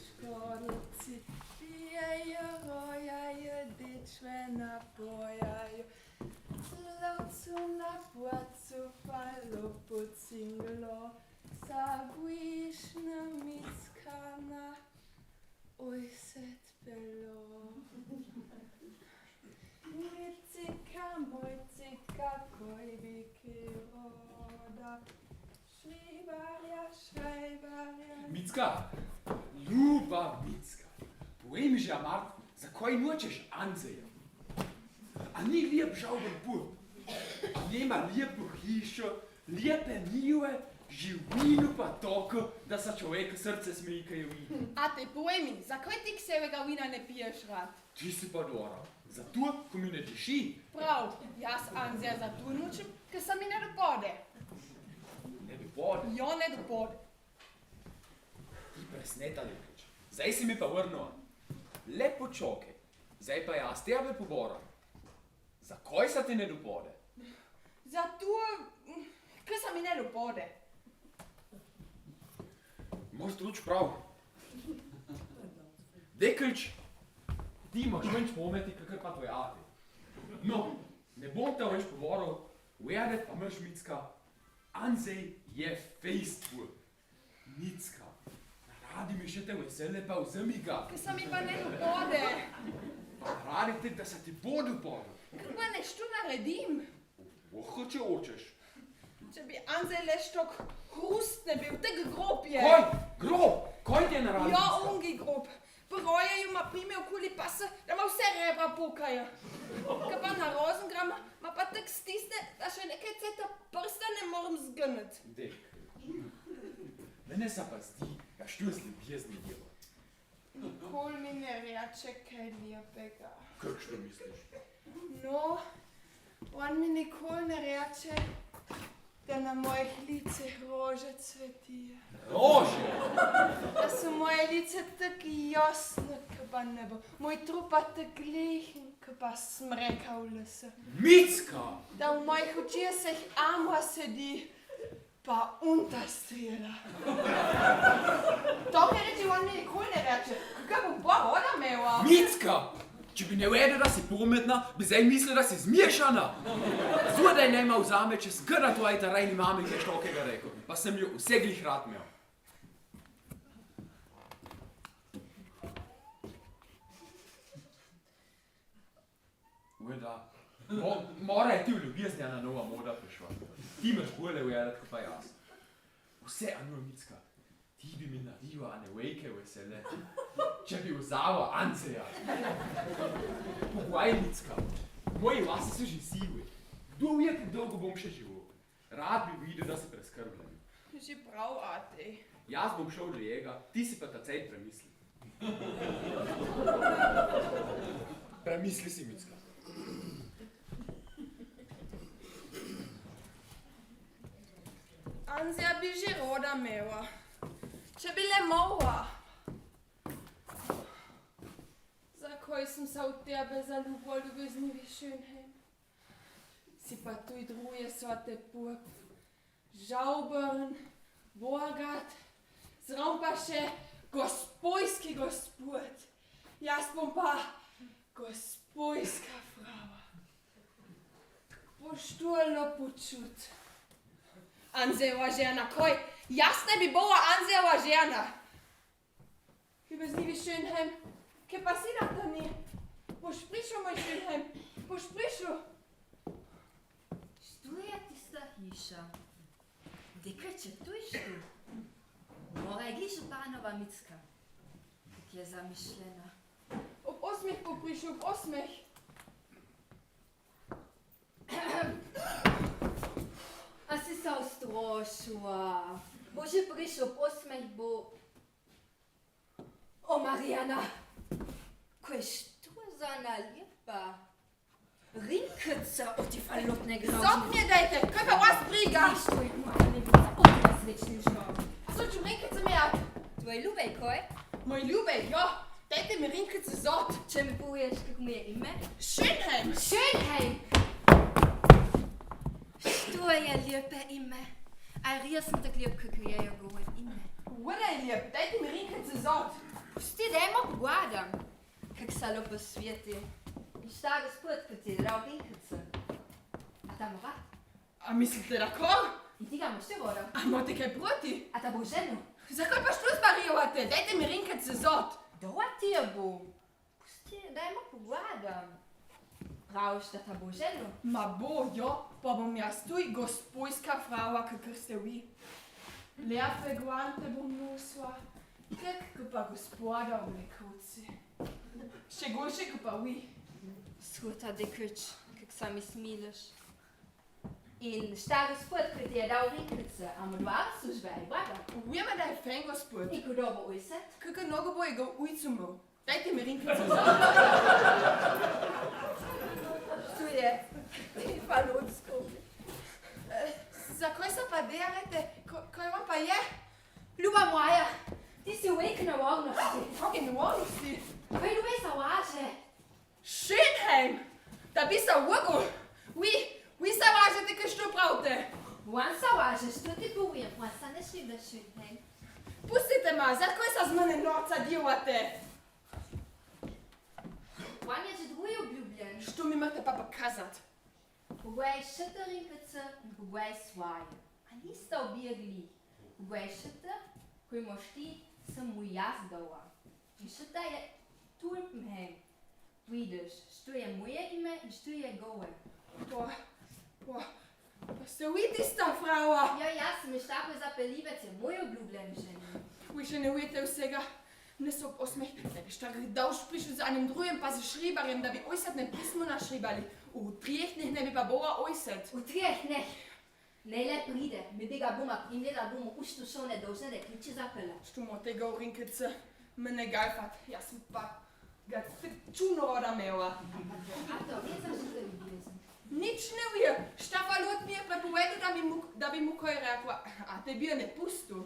škodici, pijejo, rojajo, dečve napojajo. Lovcu na placu palo pod cinglo, zabujišna mickana, oj set belo. Micika, mojcika, koj biki roda, Schreiberja. Micka, ljuba Micka, povej mi že, Mart, zakaj nočeš Anzeja? A ni lijep žalben put? Nema lijepo hišo, lijepe njive, živino pa toko, da se človeka srce smejkajo vina. A te povej mi, zakaj ti ksevega vina ne piješ rad? Ti si pa dobra, zato, ko mi ne diši. Prav, jaz Anzeja zato nočem, ker se mi ne dopade. Ne dopade? Jo, ne dopade. Ti presneta ljubič. Zdaj si mi pa vrnil. Lepo čokaj. Zdaj pa jaz tebe poboram. Zakaj se ti ne dopade? Zato, ker se mi ne dopade. Imaš druč prav. Dekelč, ti imaš manj spometi, kakor pa tvoj ati. No, ne bom te več poboral, ujedet pa mrš Micka. Anzej je fejstful. Micka, radi mi še te vesele pa vzemi ga. Ker se mi pa ne dopade. Radi te, da se ti bo dopade. Kaj pa nešto naredim? Oho, če hočeš. Če bi Anzej le štok hrust ne bil, tak grob je. Kaj? Grob? Kaj ti je naredil? Ja, ongi grob. Brojajo ma prime okoli pasa, da ma vse rebra pokajo. Kaj pa na Rozengram ma pa tak stisne, da še nekaj ceta prsta ne moram zgrnit. Dek, mene se pa zdi, da što z ljubezni delo. Nikoli mi ne reče kaj lepega. Kakšno misliš? No, on mi nikoli ne reče, da na mojih liceh rože cvetijo. Rože? Da so moje lice tako jasne, kot pa nebo. Moj trup pa tako lehen, kot pa smreka v lese. Micka! Da v mojih očesih amo sedi, pa unta strela. To mi reči, on mi nikoli ne reče. Kaj bo pa voda imela? Micka! Če bi ne vedel, da si pametna, bi zdaj mislil, da si zmiešana. Zgodaj ne ima vzame, če zgrda tvojita rajni mami, ki je štokega rekel. Pa sem jo vse glih rad imel. Ujda, mora je ti v ljubeznjana nova moda prišla. Ti imaš bolje ujedet, kot pa jaz. Vse, Anu, Micka, ti bi mi naredila Anevejke vesele, če bi vzala Anzeja. Pogoj, Micka, moji vasi so že sivi. Kdo ve, kako dolgo bom še živel? Rad bi videl, da si preskrbljen. Že prav, ati. Jaz bom šel do njega, ti si pa ta cejt premisli. Premisli si, Micka. Anzeja bi že roda imela. Če bi le mogla. Zakaj sem se v tebe zaljubila, ljubeznivi Schönheim? Si pa tuj druje sorte purp. Žauben, bogat, zraven pa še gospojski gospod. Jaz bom pa gospojska frava. Poštulno počut. Anzejova žena, kaj? Jaz ne bi bila Anzejova žena. Ljubeznivi Schönheim, kaj pa si na to ni? Boš prišel, moj Schönheim, boš prišel. Što je tista hiša? Dekleče, tu je što? Mora je gliša panova Micka, kak je zamišljena. Ob 8 bo prišel, ob 8. A si se ustrošila. Bo že prišel ob 8 bo... O, Marijana, kaj što za naljepa? Rinkica od ti falotne grožnje. Zop mě dejte, kaj pa vas briga? Što je moja nebica, odraz večnim šom. A so ću rinkice imeti? Tvoj ljubej, kaj? Moj ljubej, jo, dajte mi rinkice zot. Če mi poveš, kako mu je ime? Schönheim. Schönheim! Što je lijepe ime? A rio sam tak lijep, kako je joj govor ime. Vore je lieb, dajte mi rinkice zot. Pusti, dajmo pogledam. Kak se lepo sveti. In šta gospod, ko ti je dal rinkice? A ta mu rad? A mislite da kor? In ti ga imaš ti vodo? A imate kaj proti? A ta bo ženo? Zakaj pa što zbarjevate? Dajte mi rinkice zot. Doa ti je bo. Pusti, dajmo pogledam. Praviš, da ta bo ženo? Ma bo, jo, pa bom jaz tuj gospodska frava, kakor ste vi. Lepe guante bom nosila, kak pa gospoda v lekovci. Še boljše, kot pa vi. Skuta dekrič, kak se mi smiliš. In šta gospod, ko ti je dal rinkice, a mu dva službe, ali brada? Ujeme, da je fen gospod. In kdo bo ujset? Kakor mnogo bo je ga ujcu imel. Dajte mi rinkice zot. Tu je. Ti pa ludsko. Zakaj se pa delate? Kaj vam pa je? Ljuba moja, ti si uvek na varnosti. In varnosti. Kaj ljube se važe? Schönheim! Da bist du Urgo. Wie se važete, kaj što pravite? Wan se važeš, to ti povem, wan se ne šli šutnem. Pustite ma, zakaj se z mene norca delate? Wan je že drugi obljubljen. Što mi morate pa pokazat? Pogoj šeterinkice in pogoj svoje. A niste obirli. Pogoj šeter, ko imaš ti, sem mu jaz dala. In šeter je tulpenheim. Vidiš, što je moje ime in što je goje. Pa ste vi tista frava? Ja, jaz sem iš tako zapeljivec, je moj obljubljen ženi. Vi še ne ujete vsega. Ne so osmeh, da bi šta dal šprišel z enim drugim pa z šribarjem, da bi ojsetne pismo našribali. V trijeh dneh ne bi pa bola ojset. V trijeh dneh. Ne le pride, mi bi ga bomo primili, da bomo ušto šel nedolžne, da ključi zapela. Što mo tega v rinkice mene gajfat, jaz sem pa ga čuno roda imela. A to je za što ljubezen. Nič ne ve, šta pa ljud mi je prepovedal, da bi mu kaj rekla, a te bi jo ne pustil.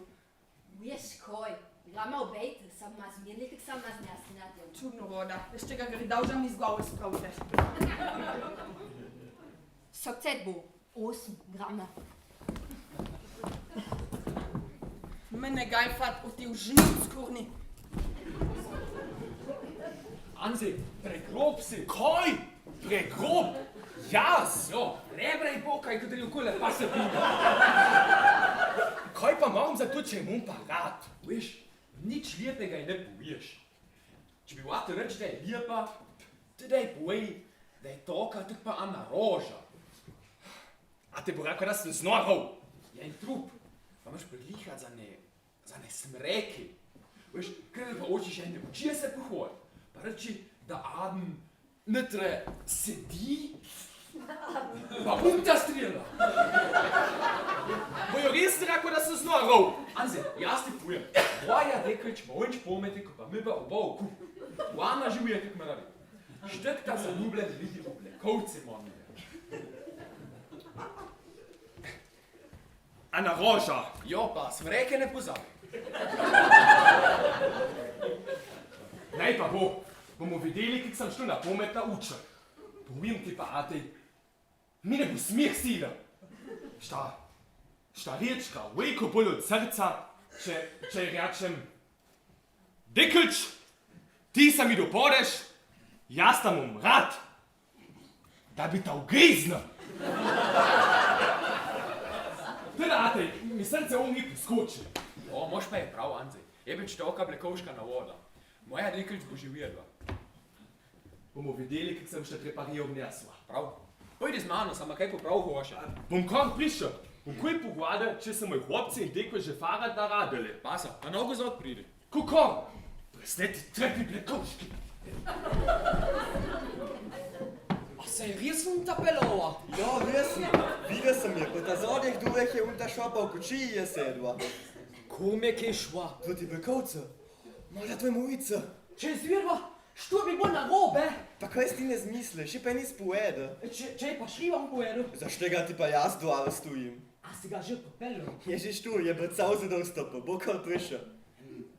Veš kaj, grama obejte, sam ma zmirni, kak sam ma znjasni na tem. Čudno roda, ještě ga gre dal, že mi z glave spravite. Sokcet bo 8 grama. Mene gajfat v ti užnic kurni. Anze, pregrob si. Kaj? Pregrob? Jaz? Jo, rebrej bokaj, kot je okole, pa se pide. Kaj pa imam za to, če imam pa rad? Veš, nič lepega je ne poveš. Če bi vate reči, da je lepa, te daj povej, da je toka, tak pa Ana roža. A te bo rekel, da sem znorov. Je en trup, pa imaš priglihat za ne smreke. Veš, kaj pa oči še ne učije se pohoj. Pa reči, da Aden netre sedi, pa ta strela. Bojo res rekel, da sem znorov. Anze, jaz ti povem, moja deklič ima onč pometi, ko pa mi pa oba v kup. Ana živuje tak mravi. Štek ta zaljubljeni ljudi v oblekovce momine. Ana roža. Jo pa, smreke ne pozabi. Naj pa bo, bomo videli, kak sem šel na pamet naučen. Povem ti pa, Atej, mi ne bo smeh sila. Šta rečka, veliko bolj od srca, če rečem, deklič, ti se mi dopodeš, jaz tam bom rad, da bi ta ugriznil. Teda, Atej, mi srce mi poskoči. Jo, mož pa je prav, Anze. Je bič toka blekovška na voda. Moja deklič bo živela. Bomo videli, kak sem še preparijo vnesla. Prav. Pojdi z mano, sama kaj poprav hoša. Bom kar prišel, bom kaj pogledal, če se moj hlopci in dekve že farat naradili. Pasa, pa nogo zot pride. Kako? Presneti trepi blekovški. A se je resno tapelova? Ja, resno. Videl sem je, po ta zadnjih duveh je unta šopa v kočiji je sedla. Kome kaj šva? Proti bekovcu. Možda tvoj mojica. Če zvirva, što bi bo narobe? Pa kaj si ti ne zmisliš, še pa nis povede. Če je pa šlivam povedal, Zašto ga ti pa jaz do stojim? a si ga že popeljal? Ježiš tu, je brcavze do vstopa, bo kar prišel.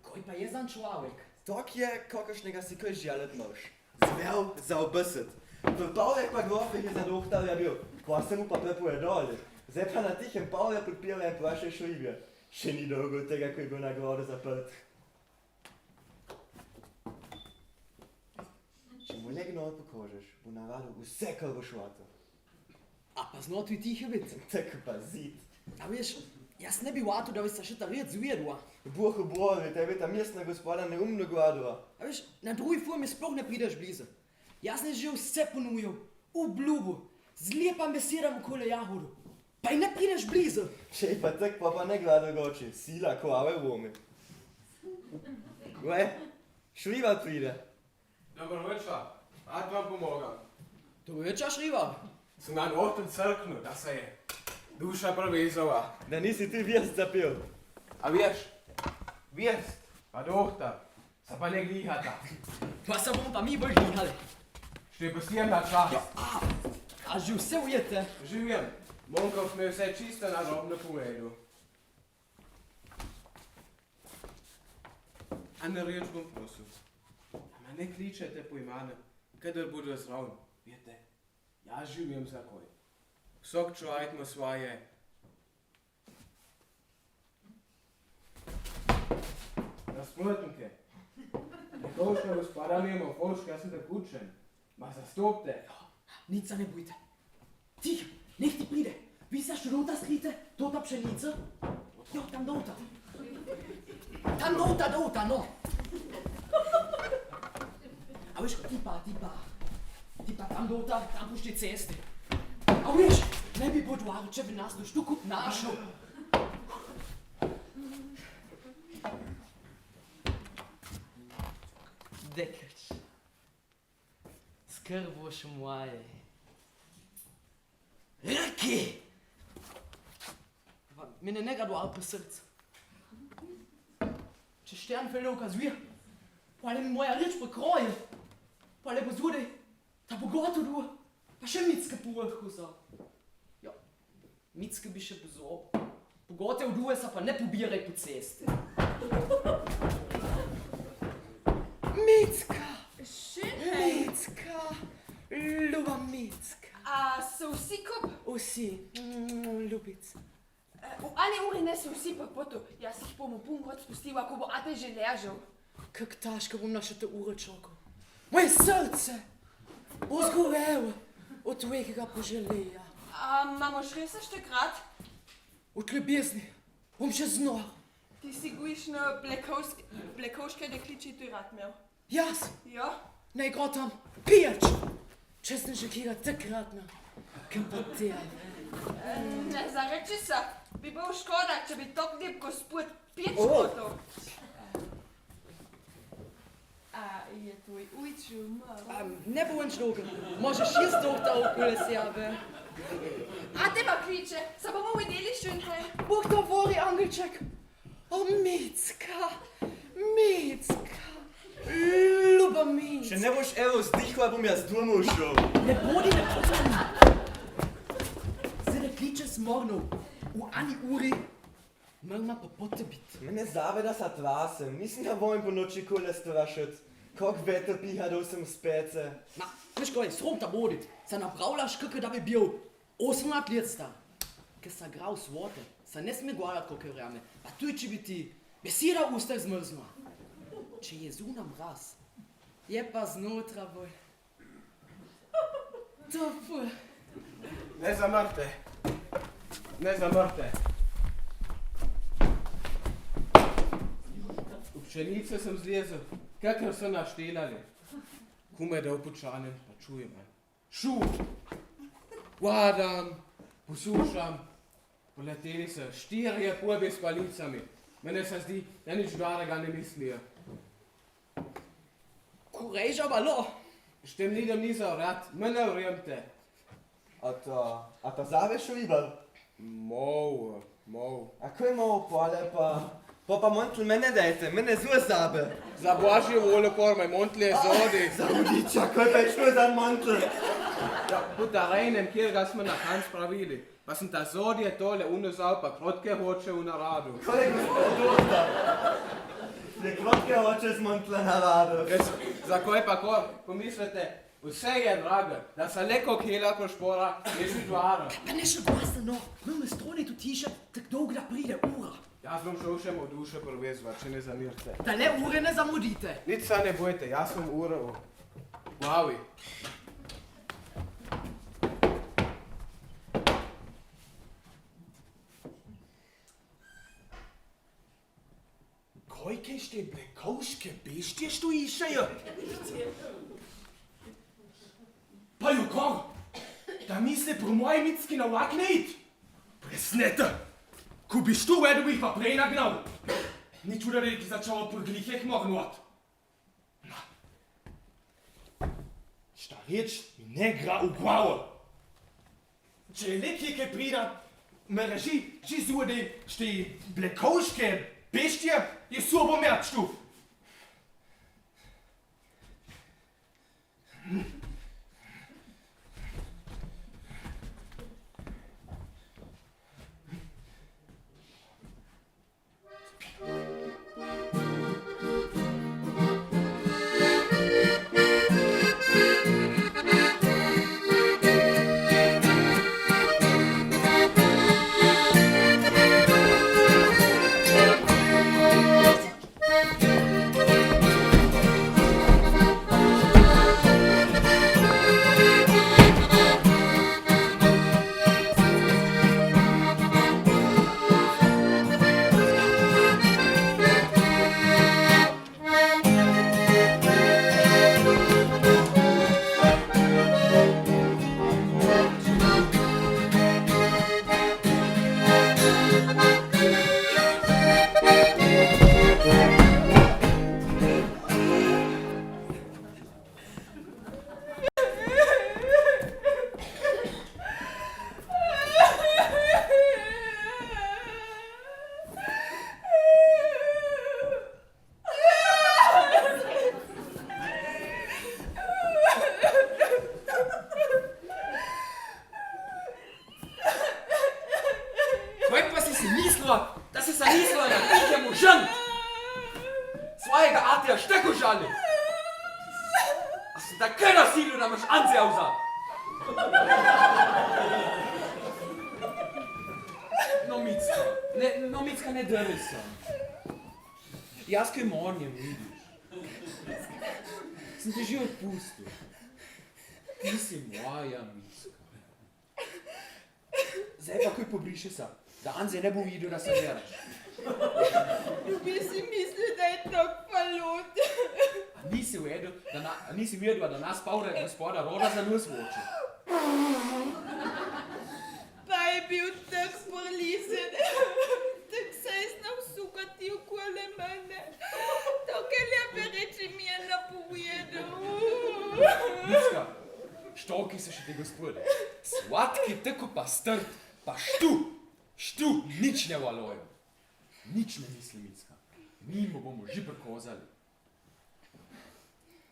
Kaj pa je za človek? Tak je, kakošnega si kaj želet mož. Zvel za obeset. V Pavlek pa grofih je za dohtarja bil, ko se mu pa prepovedali. Zdaj pa na tihem Pavle podpira in praša šribje. Še ni dolgo od tega, ko je bil nagrado zaprt. Če mu legno odpokožeš, bo navadil vse, kar boš hotel. A pa znot vi tihe biti. Tako pa zid. A veš, jaz ne bi vato, da bi se še ta red zvedla. Boh obrovi, tebi ta mestna gospoda neumno gledala. A veš, na drugi formi sploh ne prideš blizu. Jaz ne že vse ponujal, obljubil, z lepam besedam okoli jahodu. Pa i ne prideš blizu. Če pa tak, pa ne gleda goči, sila kove vomi. Gle, Šrivar pride. Dobro večer, rad vam pomogam. To večer, Šrivar. Sem na notem crknu, da se je duša prevezala. Da nisi ti vijest zapil. A veš, vijest, pa dohtar, se pa ne glihata. Pa se bomo pa mi bolj glihali. Še postijem na čas. A že vse ujete. Živim, Monkov mi je vse čisto narobno povedal. A na reč bom prosil. A me ne kličete po imenu, kadar bodo zraven. Vete, jaz živim zakoj. Vsak človek ima svoje. Nasprotnike. Nekoška gospoda mi ima foška, jaz sem tako učen. Ma zastopte. Nic se ne bojte. Tih, nech ti pride. Vi se študota skrite, tota pšenica. Jo, tam dota. Tam dota, no. A veš, ti pa tam dota, tam pušti ceste. A veš, ne bi podvaral, če bi nas do štuku našel. Dekać. Skrboš moje. Reki! Mene ne grado ali po srcu. Če Sternfelder ukazuje, pa le mi moja reč pokroje, pa le pozudi, da bo gotovo, pa še Micke povrhuza. Ja, Micke bi še pozobil. Pogotev duhe se pa ne pobiraj po cesti. Micka! Micka! Ljuba Micka! A so vsi kup? Vsi, ljubica. V eni uri ne so vsi po potu. Jaz jih bom v pun kot spustila, ko bo ate že ležal. Kak taško bom naše te ure čakal. Moje srce! Ozgorelo od tvojega poželeja. A mamoš res ešte krat? Od ljubezni bom še znal. Ti si gojiš na blekovške dekliči tu rad imel. Jaz Ja? ne igra tam pijač. Če sem že kjega takratna. Kam pa te? Ne zareči se. Bi bil škoda, če bi tok lep gospod pijač O! hotel. A je tvoj ujču umrl? Ne bo nič dolgo. Možeš jaz dohta okoli sebe. A te pa kliče, se bomo videli šunhaj. Bog to voli, angelček. O, Micka, Micka. Ljuba Micka. Če ne boš evo zdihla, bom jaz domov šel. Ne bodi ne potom. Se ne kliče smornov. V ani uri. Mrma pa pote bit. Mene zaveda sa tvasem, nisem da vojn po noči kole strašit. Kak veter piha do sem spece. Ma, veš kaj, srom ta bodit. Se napravljaš kako da bi bil 18 let star. Ker sa grav svote, sa ne sme gledati koliko vreme. Pa tuj če bi ti beseda v ustah zmrznula. Če je zunaj mraz, je pa znotraj bolj. To ful. Ne zamrte. Ne zamrte. V pšenice sem zlezel, kakor so naštelali. Kume da upočanem, pa čujem. Šu! Vadam, posušam. Poleteli so 4 pobe s palicami. Mene se zdi, da nič dragega ne mislijo. Kurejža malo. Štem lidem ni zavrat, mene vrjemte. A ta zaveš Šrivar? Mov. A ko je malo pole pa montl mene dajte, mene zelo zabe. Za božjo voljo kormaj, montlje zodi. Zaudiča, kaj pa je šlo za montl? Ja, po terenem, kjer ga smo na konc pravili. Pa sem ta zodje tole unozal, pa krotke hoče v naradu. Kaj je gospod doktor? Ne krotke hoče z montla naradu. Zakaj pa ko pomislite, vse je drago, da se leko kjela ko špora, je že dvara. Pa ne še glasno, no. Mrme stroni tu tiše, tak dolgo da pride ura. Jaz bom šel še v dušo prvezovat, če ne zamirte. Da le ure ne zamudite. Nič se ne bojte, jaz bom uro v glavi. Kojke ste blekovške beštje, što išajo? Pa jo kor, da misle pro moje mitski na vlak ne id. Presnete, ko biš tu vedo bih pa prej nagnal. Ni čuda, da ti začalo po gliheh mornot. Šta reč mi ne gra v glavo. Če je nekje kaj prida, me reži, či zude, šte blekovške beštje, je sobo merčtu. Da si se mislila na nekemu žen svojega atija šteku žali. A si takaj nasilil, da imaš Anzija vza. No, Micka, ne drvi se. Jaz kaj mornjem, vidiš. Sem te že odpustil. Ti si moja Micka. Zdaj pa kaj pobriši se. Da Anze ne bo videl, da se deraš. Bi si mislil, da je tako palut. A nisi vedela, da nas Pavle gospoda Roda za nos voči? Pa je bil tak sporlisen. Tak se je znal sukati okoli mene. Take lepe reči mi je napovedal. Micka, štoki se še te gospode. Slatki tako pa strt, pa štu, nič ne valojo. Nič ne misli, Micka. Mi mu bomo že prekozali.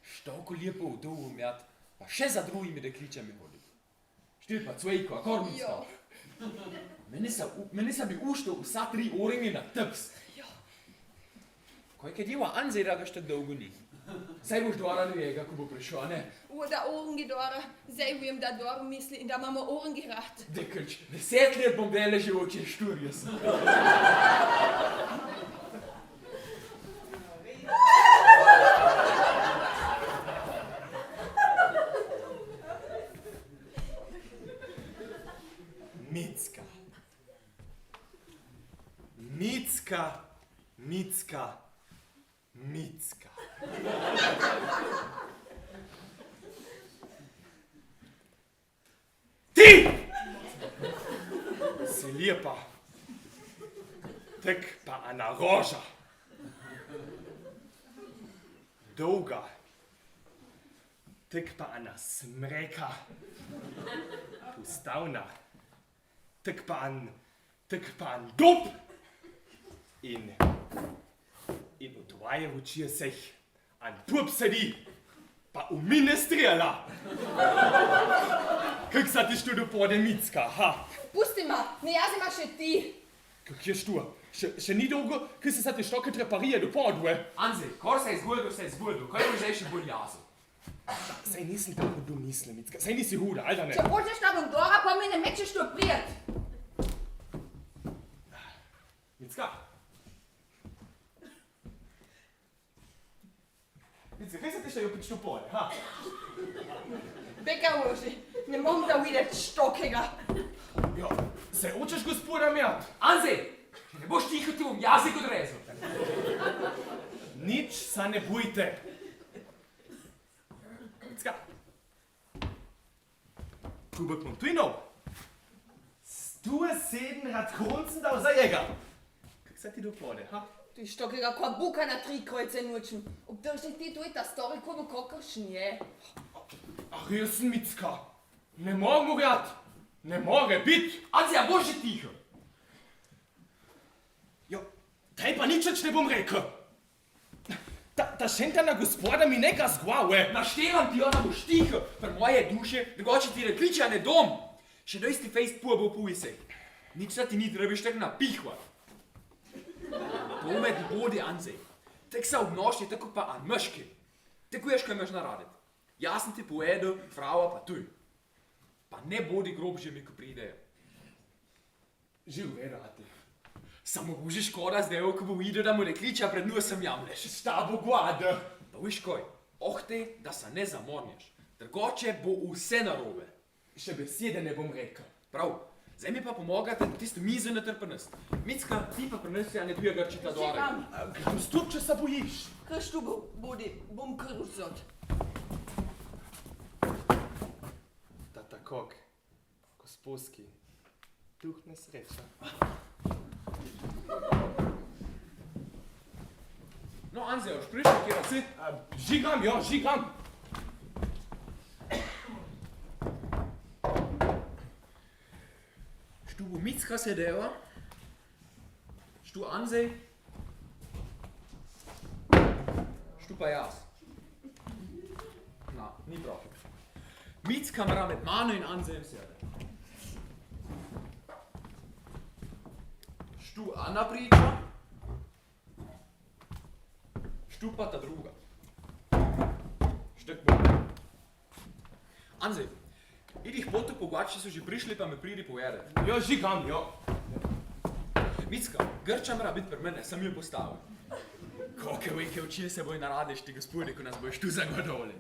Štoko lepo v dovu mjat, pa še za drugimi dekličami hodi. Štir pa cvejko, akor, Micka. Meni se bi ušto vsa 3 ure na tps. Kojke djeva Anze, da ga še dolgo ni. Saj boš dvora njega, ko bo prišel, a ne? Da oren gedora, zdaj vem, da dobro misli in da imamo oren gerat. Deklič, 10 let bom vele že oče šturje sem. Micka. Ti! Si lepa. Tak pa Ana roža. Dolga. Tak pa Ana smreka. Ustavna. Tak pa an dub. In v tvoje oči seh an pup sedi, pa v mine strela. Kak sa ti što dopode, Micka, ha? Pusti ma, ne jaz ima še ti. Kak je što? Še ni dolgo, kaj se sa ti štoke treparije dopodve? Anze, kor se je zgodil, kaj bo zdaj še bolj jazo? Saj nisem tako domislen, Micka, saj nisi huda, ali da ne? Če hočeš da bom dora, pa mi ne mečeš to prijet. Micka, se opet što pole, ha? Beka uži, ne mogu da vidjeti štokega. Jo, se učeš gospoda mjat? Anzej, ne boš tiho, ti bom jazik odrezal. Nič se ne bojte. Ska. Kubek Montuinov. 107 hat Kronzen da za njega. Kak se ti dopode, ha? Ti štokega koja buka na 3 krojce nočem. Obdržaj ti tu ta stari kono kokošn je. Ach, jaz sem Micka. Ne mogu grat. Ne more bit. Anzej, a boš že tiho? Jo, tej pa nič več ne bom rekel. Ta šentana gospoda mi neka zgvave. Naštevam ti, ona boš tiho. Pri moje duše, drugače ti rekliče, a ne dom. Še dosti fejst pubo pujse. Nič sa ti ni trebaš tak napihvat. Pomed bodi, Anzej. Tak se obnoši, tako pa an mški. Tako ješ, kaj imaš naraditi. Jaz sem ti povedal, frava pa tuj. Pa ne bodi grob že mi, ko pridejo. Živ verati. Samo boži škoda zdaj, ko bo videl, da mu rekliča pred nosem jamleš. Šta bo gwada? Pa viš kaj, ohte, da se ne zamornješ. Drugače bo vse narobe. Še besede ne bom rekel. Prav, zdaj mi pa pomagate tisto mizo natrpenost. Micka, ti pa prinesi, a ne duje grčita dore. Čekam, Stop, če se bojiš. kaž tu bodi, bom kruzot. Tata kok. Gospodski. Duh nesreča. No, Anzej, už prišel, kjer si? Žigam, jo, žigam. Štu bo Micka sedela, štu Anzej, štu pa jaz. No, ni prav. Micka mora med mano in Anzejem sede. Štu Ana priča, štu pa ta druga. Štek bo. Anzej, idi jih potu pogači, so že prišli, pa me pridi povedati. Jo, žigam, jo. Micka, Grča mora biti pri mene, sem jo postavil. Koke veke oči se boj naradiš ti, gospodi, ko nas boš tu zagodoli.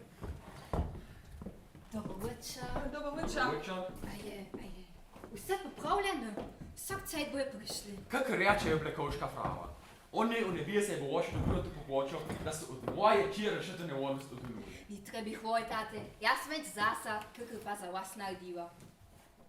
Dobro večer. Dobro večer. Aje. Vse popravljeno. Vsak cajt bojo prišli. Kak reče je blekovška frava? One vie se bo oči dobro tu popočal, da se od moje čire še to ne odnost odvinuli. Ni trebi hvoj, tate. Jaz sem več zasa, kakor pa za vas narediva.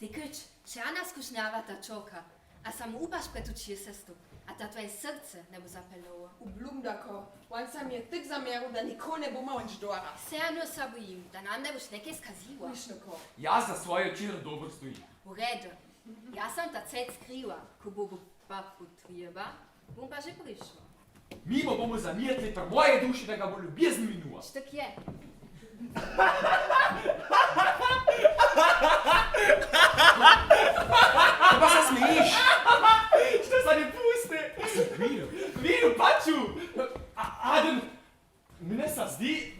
Dekoč, še Ana skušnjava ta čoka, a samo upaš pred oči sestu, a ta tvoje srce ne bo zapeljalo. Obljubi, dako, on sam je tak zameril, da nikoli ne bo imel nič dora. Vseeno se bojim, da nam ne boš nekaj skaziva. Viš tako. Jaz za svoje čire dobro stojim. V redu. Jaz sem ta cajt skriva, ko bo pa potreba, bom pa že prišla. Mimo bomo zamijetli pri moje duši, da ga bo ljubezen minula. Štek je. Ko pa se smejiš? Što se ne pusti? Vidu, paču! Adam, mene se zdi,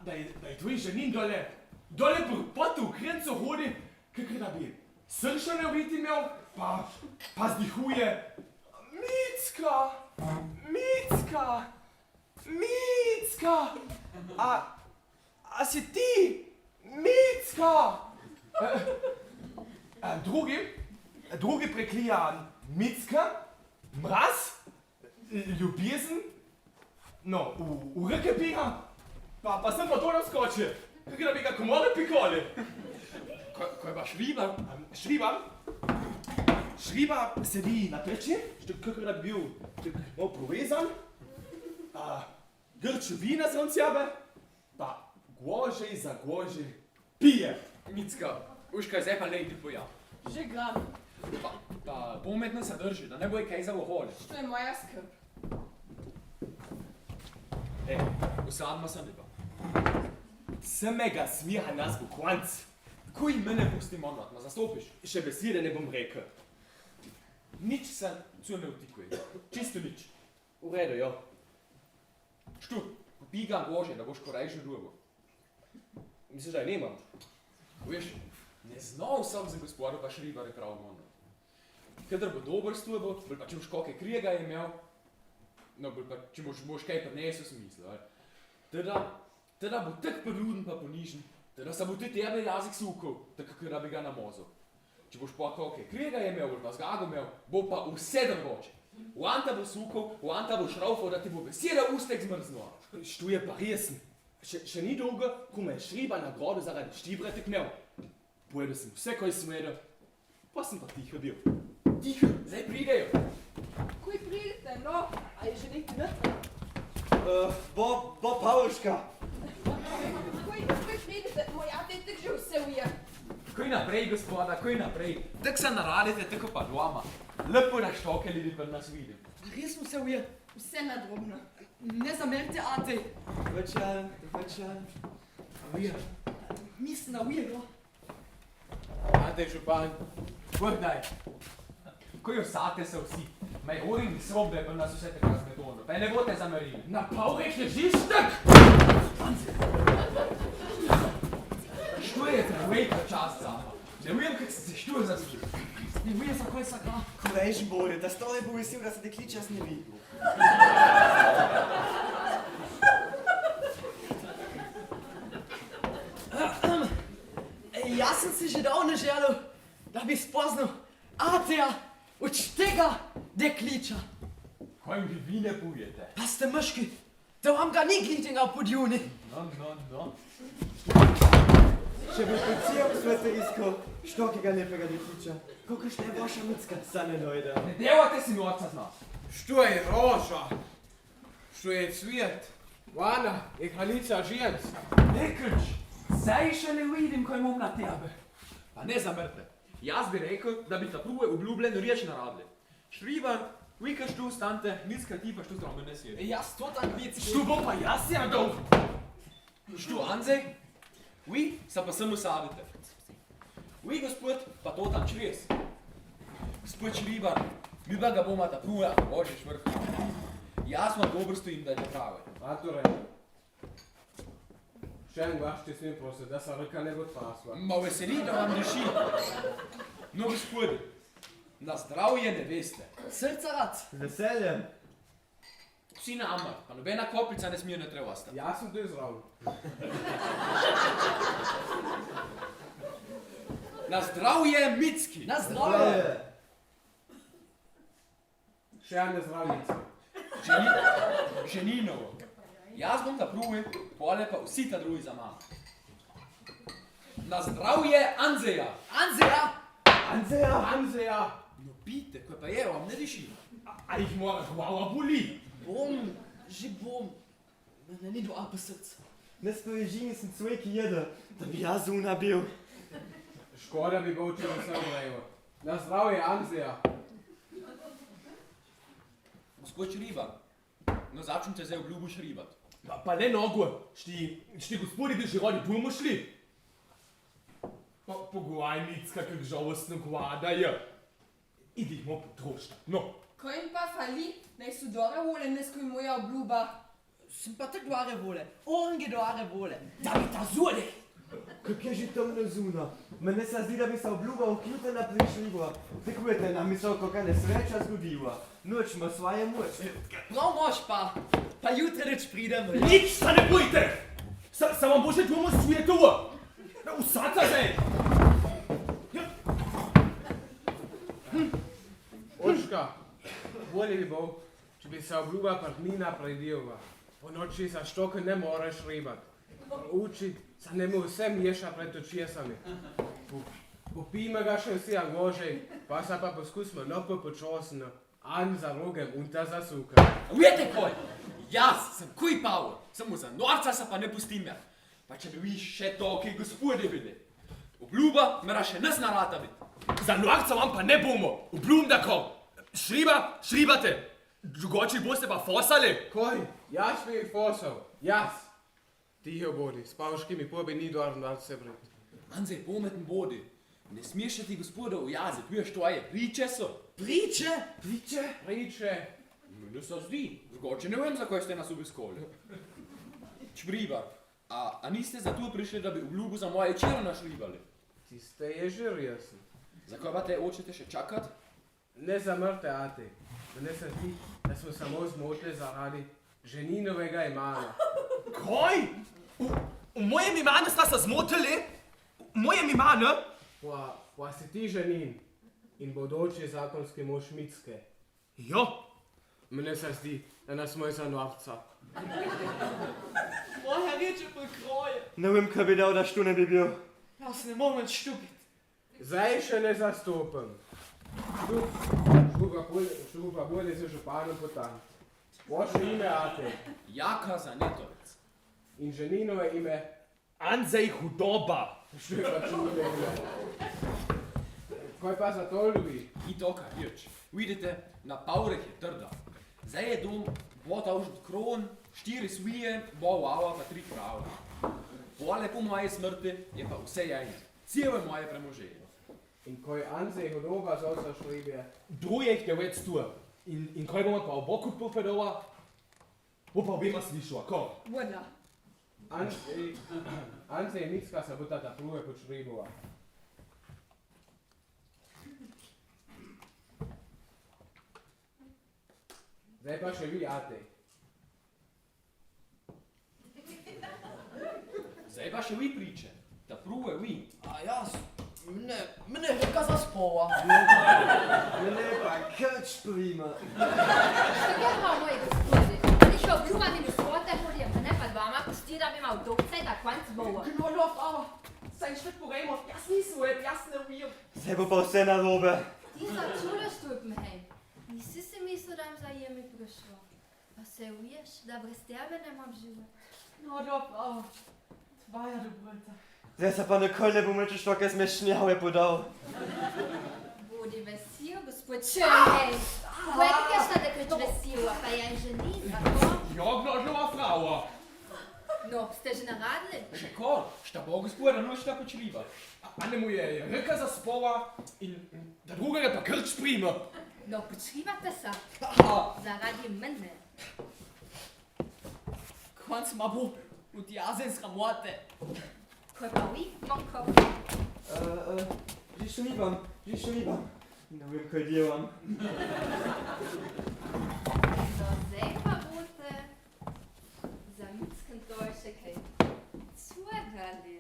da je tvoj ženin dole pri potu v krencu hodi, kakor da bi sršene viti imel, pa zdihuje. Micka! Micka! Micka! A si ti? Micka! Drugi preklija Micka, mraz, ljubezen, no, v reke bega, pa sem pa to naskočil, kakor da bi ga komore pikoli. Ko je pa šriba? Šriba sedi na peči, kakor da bi bil malo povezan, grče vina zraven sebe, pa gvožej za gvožej pije. Micka, uškaj, zdaj pa lej ti pojav. Že gram. Pa pometno se drži, da ne bo kaj za vohole. To je moja skrb. Usadma se ne pa. Samega smiha nas bo konc. Kuj mene pusti monat, ma zastopiš? Še besede ne bom rekel. Nič se cu ne vtikuje. Čisto nič. V redu, jo. Štu, popigam gože, da boš korejši drugo. Misliš, da je nemam? Veš, ne znal sem za gospoda pa šribare prav monat. Kadar bo dober s tubo, bolj pa če boš kakaj krijega imel, no bolj pa če boš kaj prinesel smisla. Teda, Teda bo tak preluden pa ponižen, teda se bo ti tebe jazik sukal, tako da bi ga namazal. Če boš pa kakšne krega imel ali pa zgago imel, bo pa vse drugače. V anta bo sukal, v anta bo šraufal, da ti bo beseda ustek zmrznila. Što je pa resen. Še ni dolgo, ko me je Šriba nagrado zaradi štibrete knel. Pojedel sem vse, kaj smedel, pa sem pa tiho bil. Tiho, zdaj pridejo. Kuj pridete, no? A je že nekaj noter? Bo Paulška. Kuj pridete? Moja tetek že vse uje. Kaj naprej, gospoda, kaj naprej. Tak se naradite, tako pa doma. Lepo da štoke ljudi pri nas vidim. Res smo se uje. Vse nadrobno. Ne zamerte, ate. Večer. Uje. Mislim na uje, no. Ate, župan. Pohdaj. Kaj osate se vsi. Maj orin srob, da je pri nas vse tako zmetono. Pa ne bote zamerili. Na pol rek ležiš tak! Što je te velika čast sama? Ne vem, kak si se što zaslužil. Ne uje, za kaj saka. Korejži bode, da stole bo vesel, da se dekličas ne vidi. Jaz sem si že davno želel, da bi spoznal Ateja od tega dekliča. Kaj mi vi ne pujete? Pa ste mrški, da vam ga ni glitinga pod juni. No. Če bi policija v svetu iskal štokega lepega dekliča, kakšna je vaša mucka, sa ne dojde. Ne devate si norca z nas. Što je roža? Što je cvijet? Vana, je kraljica žensk. Deklič, zdaj še ne vidim, kaj imam na tebe. Pa ne zamrte. Jaz bi rekel, da bi ta prve obljubljeno riječ naradili. Šribar, vi ka što stante, mitska ti pa što zdravo ne sjedi. Jaz to tak vic. Što bom pa jaz jedel? Što, Anzej? Vi sa pa samo sadite. Vi, gospod, pa to tam čres. Gospod Šribar, mi pa ga bomo ta prve, ako božeš vrh. Jaz vam dobro stojim, da je prave. Atore. Še en vaš ti smem prosit, da se reka ne bo pasla. Ma veseli, da vam reši. No, gospodi, na zdravje ne veste. Srca rad. Z veseljem. Vsi na amar, pa nobena kopica ne smije ne trebasta. Jaz sem tu izravil. Na zdravje Micki. Na zdravje. Še ene zdravnice. Ženinovo. Jaz bom ta prvi, pole pa vsi ta drugi za mano. Na zdravje Anzeja. Anzeja. Anzeja! No pite, ko pa je, vam ne reši. A jih mora hvala boli. Bom, že bom. Ne ni do apa srca. Ne spoježini sem cveki jede, da bi jaz zuna bil. Škoda bi bo učil vse vrejo. Na zdravje, Anzeja! Gospod Šribar, no začnite zdaj obljubo šribat. Pa ne nogo, šti gospodi bi že radi bomo šli. Pa pogoj Micka, kak žalostno hvada je. Idi jih mo potrošta, no. Ko jim pa fali, naj so dobre vole, ne skoj moja obljuba. Sem pa tak doare vole. Ornge doare vole. Da bi ta zode. Kak je že temno zuna. Mene se zdi, da bi se obljuba okljutena prišljiva. Tekujete nam misel, kakšna nesreča zgodila. Noč ima svoje moč. Prav mož pa. Pa jutri reč pridemo. Nič se ne bojte. Sa vam bo že dvomo svetovo. Vsaka zdaj. Očka, bolje bi bo, če bi se obljuba prhnina predijeva. Po noči sa štoke ne moreš ribat. Uči, sa ne mu vse miješa pred očesami. Popijme ga še vsi angožej, pa sa pa poskusimo lepo počasno. An za rogem in ta za suka. Ujete kaj? Jaz sem kuj pavo, samo za norca se pa ne pustim mer. Pa če bi vi še toki gospodi bili. Obljuba mora še nas narata biti. Za norca vam pa ne bomo. Obljubim da kom. Šribate. Drugoči boste pa fosali. Kaj? Jaz bi jih posel. Jaz. Tiho bodi, spavški mi pobi ni doarn da se brit. Anzej, pometen bodi. Ne smiješ ti gospoda ujaziti, veš to je, priče so. Priče? Priče. Mene se zdi, drugoče ne vem, zakaj ste nas obiskali. Šribar, a niste zato prišli, da bi obljubo za moje čero našribali? Tiste je že resen. Zakaj pa te hočete še čakat? Ne zamrte, ate. Mene se zdi, da smo samo zmotili zaradi ženinovega imana. Kaj? Moje mimane sta se zmotili? Moje mimane? Pa si ti ženin in bodoči zakonski mož Micke. Jo. Mene se zdi, da nas moj za novca. Moja reče prekroje. Ne vem, kaj bi dal, da što ne bi bil. Jaz ne morem več štupiti. Zdaj še ne zastopam. Šlupa bolje z županom potan. Vaše ime Ate Jaka Zanetovec. in ženinovo ime. Andrzej Hudoba. Što je pač ime? Kaj pa za to ljubi? I to kar riječ. Vidite, na Paureh je trda. Zdaj je dom 2000 kron, 4 svije, 2 lava pa 3 krave. Pole po moje smrti je pa vse jajne. Cijelo moje premoženje. In kaj Andrzej Hudoba za šlibje? Dvojek je več tu. In kaj bomo pa obokud povedala? Bo pa obima slišala, ko? Voda. Andrzej Micka se bo ta pluje po šlibova. Zdaj pa še vi, Ate. Zdaj pa še vi priče. Da pruje vi. A jaz? Mene reka zaspova. Ne pa, krč prima. Što je pa moj gospodin? Ti še obljubani mi svote hodje, pa ne pa dvama pusti, da bi imel dokce, da konc bova. Gnolo, Frau. Sein Schritt porejmo. Jaz nisem ujet, jaz ne ujem. Zdaj bo pa vse narobe. Ti za čule stupim hej. Nisi si mislil, da im za jemi prišlo. Pa se uješ, da brez tebe nemam život. Gnolo, Frau. Tvoja dobrota. Zdaj se pa nikoli ne bom reči, što kaj sme šnjave podal. Bodi vesel, gospod Schönhej. Povedi, kaj šta da kreč vesel, pa je ženin, tako? Jo, gnožova frau. No, ste že naradili? Še kor, šta bo gospoda noč tako čliva. A ne mu je reka zaspova in da drugega pa krč prima. No, počivate se. Zaradi mene. Konc ma bo od jazenska mote. Kaj pa vi, Monko? Že šlibam. Ne vem, kaj delam. No, zdaj pa boste za Mickem to še kaj cvrgali.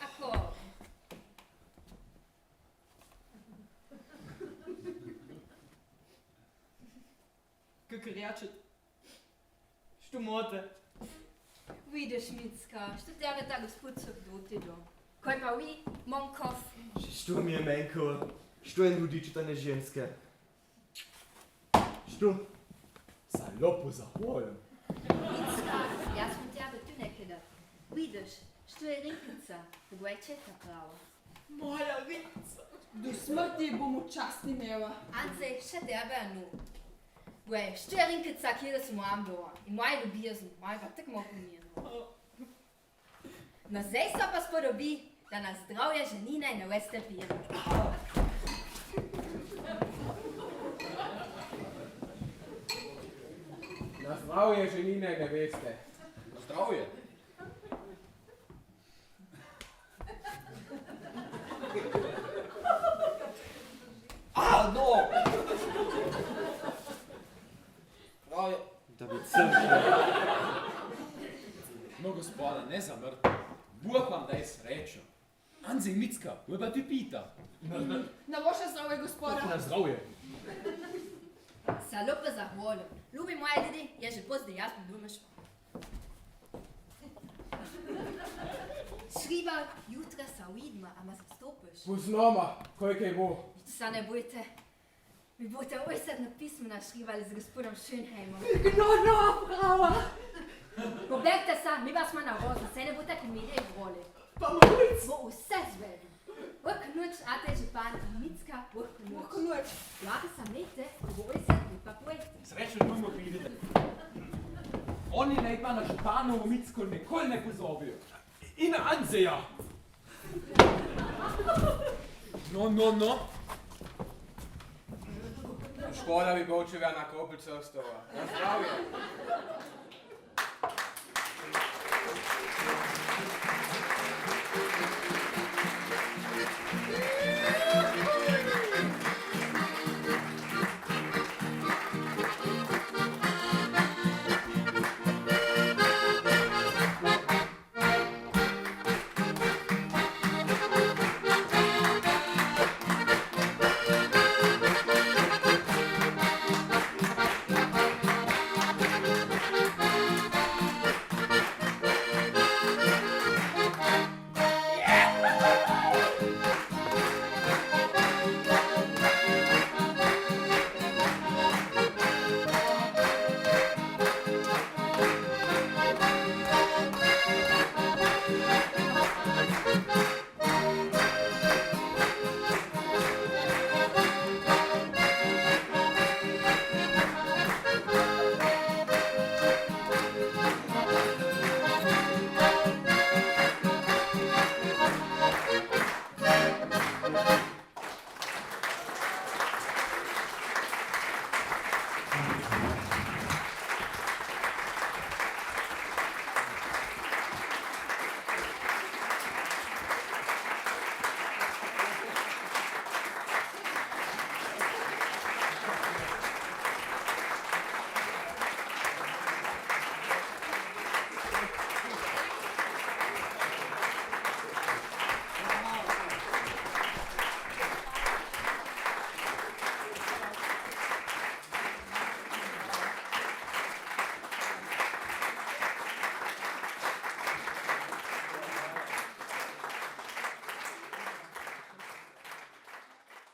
Ako? Kako reče? Što mote? Vidiš, Micka, što tebe ta gospod so doti do? Kaj pa vi, Monkov? Što mi je menko? Što je ludič tane ženske? Što? Sa lopo zahvaljujem. Micka, jaz sam tebe tu nekada. Vidiš, što je rinkica, pogoj četa pravo. Moja rica. Do smrti bomo časti imela. Andrzej, še tebe nu. Wej, što je rinkica, kjer sem vam doma. In moje ljubezen, moje pa tako mogo mirno. No, zdaj se pa spodobi, da nas zdravje ženine ne veste pije. Na zdravje ženine ne veste. Zdravje. No! Prav je. Da bi crknil. No, gospoda, ne zamrti. Bog vam daj srečo. Andrzej Micka, me pa ti pita. Na vaše zdravje, gospoda. Na zdravje. Se lepo zahvalim. Ljubi moje ljudi, je že pozdaj jaz podumiš. Šriba, jutra se vidimo, a me zastopiš. Poznama, kaj bo. Se ne bojte. Mi boste vse pismo našrivali z gospodom Schönheimom. Gnolo, Frau. Pobegte se, mi vas smo na vozu, se ne boste komedije voli. Pa mojc. Bo vse zvedel. Vrk noč, a te župan, Micka, vrk noč. Vrk noč. Lade se mejte, bo vse, mi pa pojete. Srečno, da bomo pridete. Oni naj pa na županovo Micko nikoli ne pozobijo. In Andzeja. No. Škoda bi bolčevja na kopico ostala. Na zdravje.